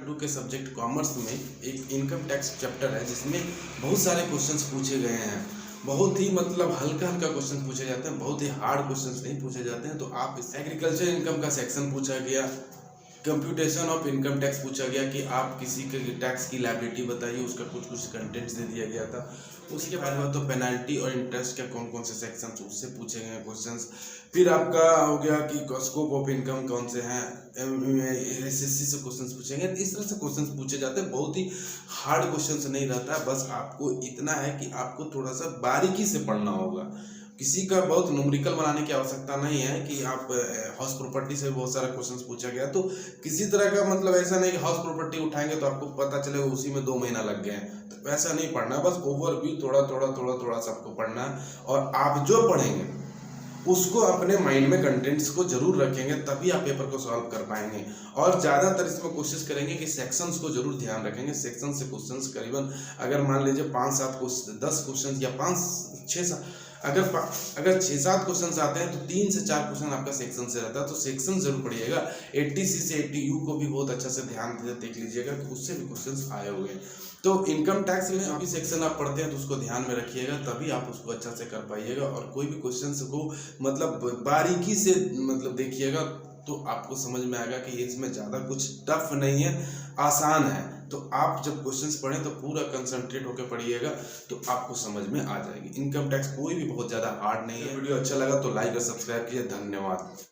To के subject commerce में एक इनकम टैक्स चैप्टर है जिसमें बहुत सारे क्वेश्चंस पूछे गए हैं। बहुत ही मतलब हल्का हल्का क्वेश्चन पूछे जाते हैं, बहुत ही हार्ड क्वेश्चंस नहीं पूछे जाते हैं। तो आप इस एग्रीकल्चर इनकम का सेक्शन पूछा गया, कंप्यूटेशन ऑफ इनकम टैक्स पूछा गया कि आप किसी के टैक्स की लायबिलिटी बताइए, उसका कुछ कुछ कंटेंट्स दे दिया गया था। उसके बाद में तो पेनल्टी और इंटरेस्ट के कौन कौन से सेक्शंस उससे पूछे गए क्वेश्चंस। फिर आपका हो गया कि स्कोप ऑफ इनकम कौन से हैं, एसएससी से क्वेश्चंस पूछेंगे। इस तरह से क्वेश्चंस पूछे जाते हैं, बहुत ही हार्ड क्वेश्चंस नहीं रहता है। बस आपको इतना है कि आपको थोड़ा सा बारीकी से पढ़ना होगा। किसी का बहुत न्यूमेरिकल बनाने की आवश्यकता नहीं है कि आप हाउस प्रॉपर्टी से बहुत सारा क्वेश्चंस पूछा गया, तो किसी तरह का मतलब ऐसा नहीं कि हाउस प्रॉपर्टी उठाएंगे तो आपको पता चलेगा उसी में 2 महीना लग गए हैं, तो वैसा नहीं पढ़ना। बस ओवरव्यू थोड़ा थोड़ा थोड़ा थोड़ा सबको पढ़ना है। और आप जो पढ़ेंगे उसको अपने माइंड में कंटेंट्स को जरूर रखेंगे, तभी आप पेपर को सॉल्व कर पाएंगे। और ज़्यादातर इसमें कोशिश करेंगे कि सेक्शंस को जरूर ध्यान रखेंगे। सेक्शन से क्वेश्चंस करीबन अगर मान लीजिए 5-7 10 क्वेश्चन या 5-6 अगर 6-7 क्वेश्चन आते हैं तो 3 से 4 क्वेश्चन आपका सेक्शन से रहता है, तो सेक्शन जरूर पढ़िएगा। 80C से 80U को भी बहुत अच्छा से ध्यान देख लीजिएगा कि उससे भी क्वेश्चंस आए हुए हैं। तो इनकम टैक्स में जो भी सेक्शन आप पढ़ते हैं तो उसको ध्यान में रखिएगा, तभी आप उसको अच्छा से कर पाइएगा। और कोई भी क्वेश्चन को मतलब बारीकी से मतलब देखिएगा तो आपको समझ में आएगा कि इसमें ज़्यादा कुछ टफ नहीं है, आसान है। तो आप जब क्वेश्चंस पढ़ें तो पूरा कंसंट्रेट होकर पढ़िएगा, तो आपको समझ में आ जाएगी। इनकम टैक्स कोई भी बहुत ज़्यादा हार्ड नहीं है। वीडियो अच्छा लगा तो लाइक और सब्सक्राइब कीजिए। धन्यवाद।